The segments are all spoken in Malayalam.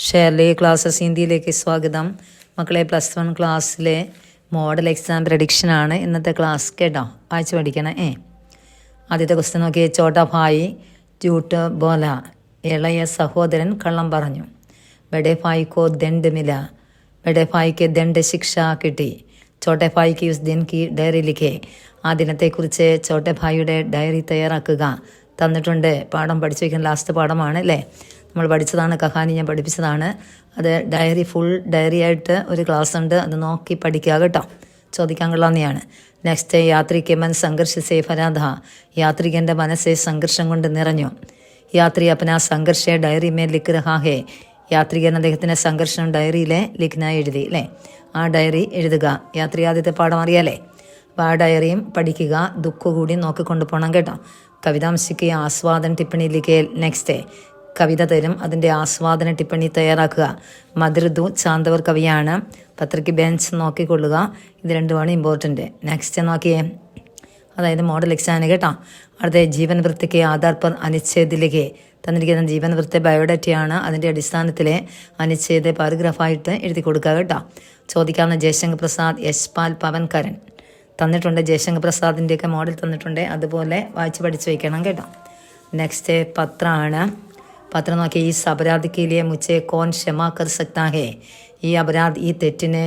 ഷെയർലി ക്ലാസ്സസ് ഹിന്ദിയിലേക്ക് സ്വാഗതം. മക്കളെ, +1 ക്ലാസ്സിലെ മോഡൽ എക്സാം പ്രഡിക്ഷനാണ് ഇന്നത്തെ ക്ലാസ്. കേട്ടോ, വായിച്ച് പഠിക്കണം. ആദ്യത്തെ ക്വസ്റ്റ്യൻ നോക്കിയേ. ചോട്ടാ ഭായി ജൂട്ട് ബോല, ഇളയ സഹോദരൻ കള്ളം പറഞ്ഞു. ബഡേ ഭായിക്കോ ദണ്ഡ് മില, ബഡേ ഭായിക്ക് ദണ്ഡ് ശിക്ഷ കിട്ടി. ചോട്ടെ ഭായിക്ക് ഉസ് ദിൻ കി ഡയറി ലിഖേ, ആ ദിനത്തെക്കുറിച്ച് ചോട്ടെ ഭായിയുടെ ഡയറി തയ്യാറാക്കുക. തന്നിട്ടുണ്ട്. പാഠം പഠിച്ചു വയ്ക്കുന്ന ലാസ്റ്റ് പാഠമാണ് അല്ലേ? നമ്മൾ പഠിച്ചതാണ്, കഹാനി ഞാൻ പഠിപ്പിച്ചതാണ്. അത് ഫുൾ ഡയറി ആയിട്ട് ഒരു ക്ലാസ് ഉണ്ട്, അത് നോക്കി പഠിക്കുക കേട്ടോ. ചോദിക്കാൻ കൊള്ളാവുന്നതാണ്. നെക്സ്റ്റ്, യാത്രിക്ക് മൻ സംഘർഷ സേ ഫരാധ, യാത്രികൻ്റെ മനസ്സെ സംഘർഷം കൊണ്ട് നിറഞ്ഞു. യാത്രി അപ്പന സംഘർഷ ഡയറി മേ ലിഖ് രഹാ ഹേ, യാത്രികൻ അദ്ദേഹത്തിൻ്റെ സംഘർഷം ഡയറിയിലെ ലിഖ്നായി എഴുതി അല്ലേ? ആ ഡയറി എഴുതുക. യാത്രി ആദ്യത്തെ പാഠം അറിയാലേ? അപ്പോൾ ആ ഡയറിയും പഠിക്കുക, ദുഃഖം കൂടി നോക്കിക്കൊണ്ട് പോകണം കേട്ടോ. കവിതാംശിക്ക് ആസ്വാദന ടിപ്പണി ലിഖേൽ. നെക്സ്റ്റ്, കവിത തരും, അതിൻ്റെ ആസ്വാദന ടിപ്പണി തയ്യാറാക്കുക. മധുരദു ചാന്തവർ കവിയാണ്. പത്രയ്ക്ക് ബെഞ്ച് നോക്കിക്കൊള്ളുക. ഇത് രണ്ടുമാണ് ഇമ്പോർട്ടൻറ്റ്. നെക്സ്റ്റ് നോക്കിയേ, അതായത് മോഡൽ എക്സാമിന് കേട്ടോ. അടുത്ത, ജീവൻ വൃത്തിക്ക് ആധാർ പർ അനുച്ഛേദ് ലിഖേ, തന്നിരിക്കുന്ന ജീവൻ വൃത്തി ബയോഡേറ്റയാണ്, അതിൻ്റെ അടിസ്ഥാനത്തിലെ അനുച്ഛേദ പാരഗ്രാഫായിട്ട് എഴുതി കൊടുക്കുക കേട്ടോ. ചോദിക്കാവുന്ന ജയശങ്കർ പ്രസാദ്, യശ്പാൽ, പവൻകരൻ തന്നിട്ടുണ്ട്. ജയശങ്കർ പ്രസാദിൻ്റെയൊക്കെ മോഡൽ തന്നിട്ടുണ്ട്, അതുപോലെ വായിച്ച് പഠിച്ച് വയ്ക്കണം കേട്ടോ. നെക്സ്റ്റ് പത്രമാണ്. പത്രം നോക്കി. ഈ അപരാധിക്ക് ലിയെ മുझे कौन ക്ഷമ कर सकता है, ഈ അപരാധ്, ഈ തെറ്റിന്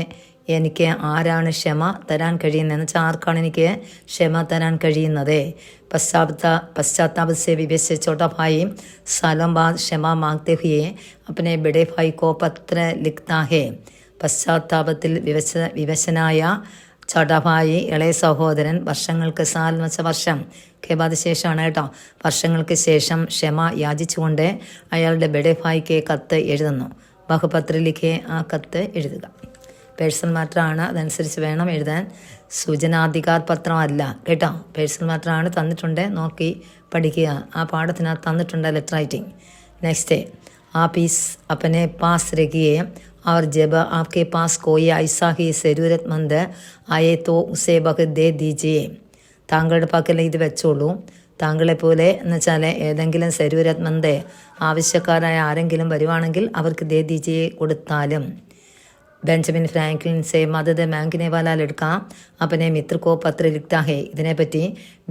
എനിക്ക് ആരാണ് ക്ഷമ തരാൻ കഴിയുന്നതെന്ന് വെച്ചാൽ ആർക്കാണ് എനിക്ക് ക്ഷമ തരാൻ കഴിയുന്നത്? पश्चाताप से विवश छोटा भाई सालों बाद क्षमा मांगते हुए अपने बड़े भाई को पत्र लिखता है. പശ്ചാത്താപത്തിൽ വിവശനായ ചോട്ടാഭായി, ഇളയ സഹോദരൻ, വർഷങ്ങൾക്ക് സാൽ എന്ന് വെച്ച വർഷം, ഖേബാദ് ശേഷമാണ് കേട്ടോ. വർഷങ്ങൾക്ക് ശേഷം ക്ഷമ യാചിച്ചുകൊണ്ട് അയാളുടെ ബഡേ ഭായിക്ക് കത്ത് എഴുതുന്നു. ബഹുപത്ര ലിഖേ, ആ കത്ത് എഴുതുക. പേഴ്സണൽ മാറ്ററാണ്, അതനുസരിച്ച് വേണം എഴുതാൻ. സൂചനാധികാർ പത്രമല്ല കേട്ടോ. പേഴ്സണൽ മാറ്ററാണ്, തന്നിട്ടുണ്ട്, നോക്കി പഠിക്കുക. ആ പാഠത്തിനകത്ത് തന്നിട്ടുണ്ട് ലെറ്റർ റൈറ്റിംഗ്. നെക്സ്റ്റ്, आप इस अपने पास रखिए और जब आपके पास कोई ऐसा ही ज़रूरतमंद आए तो उसे वक्त दे दीजिए. താങ്കളുടെ പക്കൽ ഇത് വെച്ചോളൂ. താങ്കളെപ്പോലെ എന്ന് വെച്ചാൽ ഏതെങ്കിലും സരൂരത്മന്ത്, ആവശ്യക്കാരായ ആരെങ്കിലും വരുവാണെങ്കിൽ അവർക്ക് ദേ ദീജിയെ കൊടുത്താലും. ബെഞ്ചമിൻ ഫ്രാങ്ക്ലിൻ സെ മദദ് മാംഗിനെ വാല ലഡ്ക അപ്പനെ മിത്ര കോ പത്ര ലിഖ്താ ഹേ, ഇതിനെപ്പറ്റി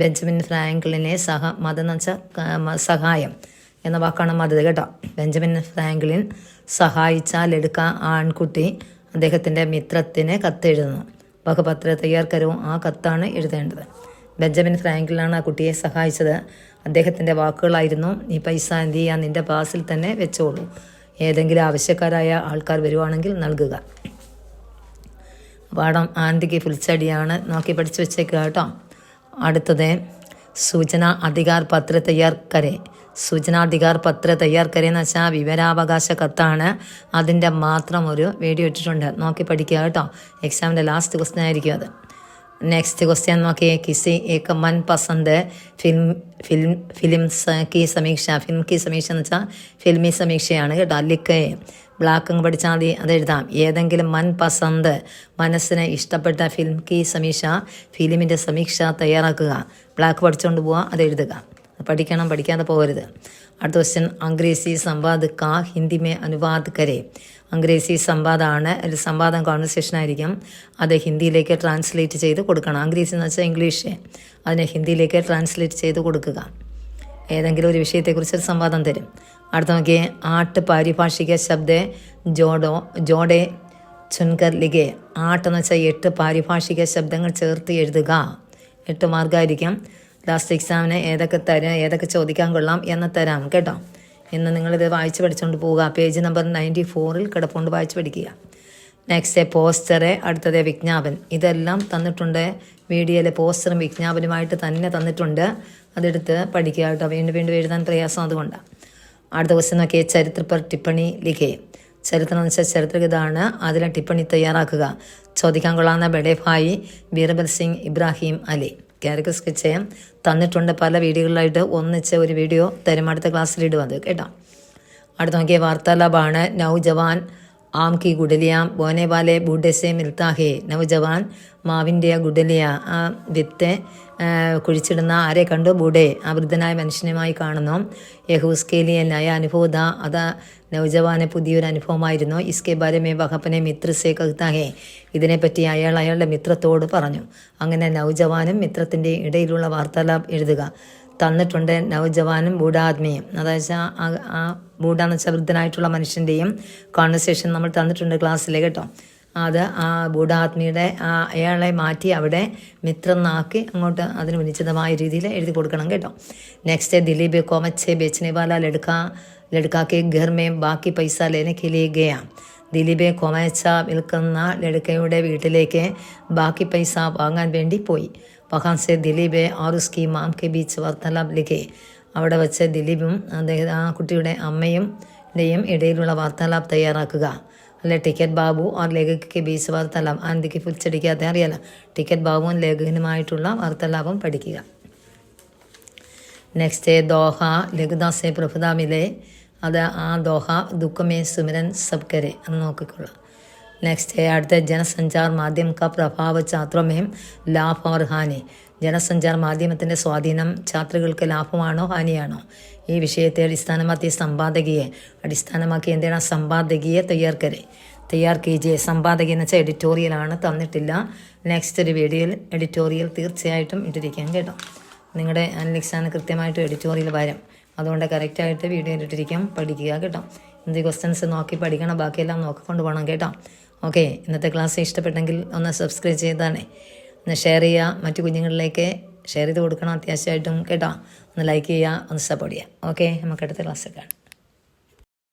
ബെഞ്ചമിൻ ഫ്രാങ്ക്ലിനെ മദദ് എന്ന് വെച്ചാൽ സഹായം എന്ന വാക്കാണ് മദദ് കേട്ടോ. ബെഞ്ചമിൻ ഫ്രാങ്ക്ലിൻ സഹായിച്ചാൽ എടുക്ക, ആ ആൺകുട്ടി അദ്ദേഹത്തിൻ്റെ മിത്രത്തിന് കത്ത് എഴുതുന്നു. ബഹുപത്ര തയ്യാർക്കരവും, ആ കത്താണ് എഴുതേണ്ടത്. ബെഞ്ചമിൻ ഫ്രാങ്ക്ലിനാണ് ആ കുട്ടിയെ സഹായിച്ചത്. അദ്ദേഹത്തിൻ്റെ വാക്കുകളായിരുന്നു, ഈ പൈസ എന്ത് ചെയ്യുക, നിൻ്റെ പാസിൽ തന്നെ വെച്ചോളൂ, ഏതെങ്കിലും ആവശ്യക്കാരായ ആൾക്കാർ വരുവാണെങ്കിൽ നൽകുക. പാഠം ആന്തിക്ക് ഫുൾസ്റ്റഡിയാണ്, നോക്കി പഠിച്ചു വെച്ചേക്കുക കേട്ടോ. അടുത്തത്, സൂചന അധികാർ പത്ര തയ്യാർ കരെ. സൂചനാധികാർ പത്ര തയ്യാർ കരെന്ന് വെച്ചാൽ വിവരാവകാശ കത്താണ്. അതിൻ്റെ മാത്രം ഒരു വീഡിയോ ഇട്ടിട്ടുണ്ട്, നോക്കി പഠിക്കുക കേട്ടോ. എക്സാമിൻ്റെ ലാസ്റ്റ് ക്വസ്റ്റ്യൻ ആയിരിക്കും അത്. നെക്സ്റ്റ് ക്വസ്റ്റ്യൻ നോക്കിയേ. കിസി ഏക മൻ പസന്ത് ഫിലിം കി സമീക്ഷ. ഫിലിം കി സമീക്ഷ എന്ന് വെച്ചാൽ ഫിലിമി സമീക്ഷയാണ് കേട്ടോ. ലിഖേ, ബ്ലാക്ക് അങ്ങ് പഠിച്ചാൽ മതി, അത് എഴുതാം. ഏതെങ്കിലും മൻ പസന്ത്, മനസ്സിന് ഇഷ്ടപ്പെട്ട ഫിലിം കി സമീക്ഷ, ഫിലിമിൻ്റെ സമീക്ഷ തയ്യാറാക്കുക. ബ്ലാക്ക് പഠിച്ചുകൊണ്ട് പോവുക, അത് എഴുതുക. പഠിക്കണം, പഠിക്കാതെ പോകരുത്. അടുത്ത ക്വസ്റ്റ്യൻ, അംഗ്രേസി സംവാദ് കാ ഹിന്ദി മേ അനുവാദ് കരെ. അംഗ്രേസി സംവാദമാണ്, ഒരു സംവാദം കോൺവെർസേഷൻ ആയിരിക്കും, അത് ഹിന്ദിയിലേക്ക് ട്രാൻസ്ലേറ്റ് ചെയ്ത് കൊടുക്കണം. അംഗ്രേസി എന്ന് വെച്ചാൽ ഇംഗ്ലീഷ്, അതിനെ ഹിന്ദിയിലേക്ക് ട്രാൻസ്ലേറ്റ് ചെയ്ത് കൊടുക്കുക. ഏതെങ്കിലും ഒരു വിഷയത്തെക്കുറിച്ച് ഒരു സംവാദം തരും. അടുത്ത നോക്കിയേ. ആട്ട് പാരിഭാഷിക ശബ്ദ ജോഡെ ചുൻകർ ലിഖേ. ആട്ടെന്ന് വെച്ചാൽ 8 പാരിഭാഷിക ശബ്ദങ്ങൾ ചേർത്ത് എഴുതുക. 8 മാർഗ്ഗമായിരിക്കും. ലാസ്റ്റ് എക്സാമിന് ഏതൊക്കെ തരാം, ഏതൊക്കെ ചോദിക്കാൻ കൊള്ളാം എന്ന് തരാം കേട്ടോ. ഇന്ന് നിങ്ങളിത് വായിച്ച് പഠിച്ചുകൊണ്ട് പോവുക. പേജ് നമ്പർ 94 കിടപ്പുണ്ട്, വായിച്ച് പഠിക്കുക. Next, poster. അടുത്തത് വിജ്ഞാപൻ. ഇതെല്ലാം തന്നിട്ടുണ്ട് വീഡിയോയിൽ, പോസ്റ്ററും വിജ്ഞാപനമായിട്ട് തന്നെ തന്നിട്ടുണ്ട്. അതെടുത്ത് പഠിക്കുക കേട്ടോ. വീണ്ടും വീണ്ടും എഴുതാൻ പ്രയാസം അതുകൊണ്ടാണ്. അടുത്ത ക്വസ്റ്റ്യൻ നോക്കിയേ. ചരിത്ര പർ ടിപ്പണി ലിഖേ. ചരിത്രം എന്ന് വെച്ചാൽ ചരിത്രഗതാണ്, അതിലെ ടിപ്പണി തയ്യാറാക്കുക. ചോദിക്കാൻ കൊള്ളാവുന്ന ബഡേ ഭായി ബീർബൽ സിംഗ് ഇബ്രാഹിം അലി. ക്യാരക്ടർ സ്കെച്ച് തന്നിട്ടുണ്ട് പല വീഡിയോകളിലായിട്ട്, ഒന്നിച്ച് ഒരു വീഡിയോ തരും, അടുത്ത ക്ലാസ്സിലിടും അത് കേട്ടോ. അടുത്ത നോക്കിയ വാർത്താലാഭാണ്. നൗജവാൻ ആം കി ഗുഡലിയ ബോനെ വാലെ ബൂഡെ സെ മിൽത്താ ഹേ. നൗജവാൻ, മാവിൻ്റെ ഗുഡലിയ, ആ വിത്ത് കുഴിച്ചിടുന്ന ആരെ കണ്ടു? ബൂഡേ, ആ വൃദ്ധനായ മനുഷ്യനുമായി കാണുന്നു. യഹൂസ്കേലിയ നയ അനുഭവത, അത് നൗജവാന് പുതിയൊരു അനുഭവമായിരുന്നു. ഇസ്കെ ബാരമേ വഹപ്പനെ മിത്രസേ കഹ്താഹേ, ഇതിനെപ്പറ്റി അയാളുടെ മിത്രത്തോട് പറഞ്ഞു. അങ്ങനെ നൗജവാനും മിത്രത്തിൻ്റെ ഇടയിലുള്ള വാർത്താലാപ് എഴുതുക. തന്നിട്ടുണ്ട് നൗജവാനും ബൂഢാത്മിയും, അതായത് ആ ബൂഢാന്ന് വെച്ചാൽ വൃദ്ധനായിട്ടുള്ള മനുഷ്യൻ്റെയും കോൺവെർസേഷൻ നമ്മൾ തന്നിട്ടുണ്ട് ക്ലാസ്സിൽ കേട്ടോ. അത് ആ ബൂഢാത്മിയുടെ അയാളെ മാറ്റി അവിടെ മിത്രനാക്കി അങ്ങോട്ട് അതിന് വിനിശ്ചിതമായ രീതിയിൽ എഴുതി കൊടുക്കണം കേട്ടോ. നെക്സ്റ്റ് ദിലീപ് കോമച്ചെ ബേച്ചനെ വാല ലഡ്കാക്കെ ഘർ മേ ബാക്കി പൈസ ലേനെ കെ ലിയെ ഗയാ. ദിലീപെ കൊമച്ച വിൽക്കുന്ന ലഡ്കയുടെ വീട്ടിലേക്ക് ബാക്കി പൈസ വാങ്ങാൻ വേണ്ടി പോയി. വഹാൻ സെ ദിലീപെ और उसकी मां के बीच वार्तालाप लिखे. അവിടെ വച്ച് ദിലീപും ആ കുട്ടിയുടെ അമ്മയുടെയും ഇടയിലുള്ള വാർത്താലാപ് തയ്യാറാക്കുക. അല്ലെ ടിക്കറ്റ് ബാബു और ലേഖക് के बीच വാർത്താലാപ്, ആനന്ദിക്ക് പുൽച്ചടിക്കാതെ അറിയാലോ. ടിക്കറ്റ് ബാബുവും ലേഖകനുമായിട്ടുള്ള വാർത്താലാപം പഠിക്കുക. നെക്സ്റ്റ് ദോഹ ലഘുദാസെ പ്രഭുദ മിലെ, അത് ആ ദോഹ ദുഃഖമേ സുമിരൻ സബ് കരെ എന്ന് നോക്കിക്കൊള്ളാം. നെക്സ്റ്റ് അടുത്ത ജനസഞ്ചാർ മാധ്യമ ക പ്രഭാവ ഛാത്രോമേം ലാഭ और ഹാനി. ജനസഞ്ചാർ മാധ്യമത്തിൻ്റെ സ്വാധീനം ഛാത്രകൾക്ക് ലാഭമാണോ ഹാനിയാണോ? ഈ വിഷയത്തെ അടിസ്ഥാനമാക്കി എന്താണ് സമ്പാദകിയെ തയ്യാർ കീജിയെ. സമ്പാദകി എന്ന് വെച്ചാൽ എഡിറ്റോറിയലാണ്, തന്നിട്ടില്ല. നെക്സ്റ്റ് ഒരു വീഡിയോയിൽ എഡിറ്റോറിയൽ തീർച്ചയായിട്ടും ഇട്ടിരിക്കാം കേട്ടോ. നിങ്ങളുടെ എക്സാമിന് കൃത്യമായിട്ട് എഡിറ്റോറിയൽ വരും, അതുകൊണ്ട് കറക്റ്റായിട്ട് വീഡിയോയിൽ ഇട്ടിരിക്കാം, പഠിക്കുക കേട്ടോ. എന്ത് ക്വസ്റ്റ്യൻസ് നോക്കി പഠിക്കണം, ബാക്കിയെല്ലാം നോക്കിക്കൊണ്ട് പോകണം കേട്ടോ. ഓക്കെ, ഇന്നത്തെ ക്ലാസ് ഇഷ്ടപ്പെട്ടെങ്കിൽ ഒന്ന് സബ്സ്ക്രൈബ് ചെയ്താണേ, ഒന്ന് ഷെയർ ചെയ്യുക, മറ്റു കുഞ്ഞുങ്ങളിലേക്ക് ഷെയർ ചെയ്ത് കൊടുക്കണം അത്യാവശ്യമായിട്ടും കേട്ടോ. ഒന്ന് ലൈക്ക് ചെയ്യുക, ഒന്ന് സപ്പോർട്ട് ചെയ്യുക. ഓക്കെ, നമുക്ക് അടുത്ത ക്ലാസ്സിൽ കാണാം.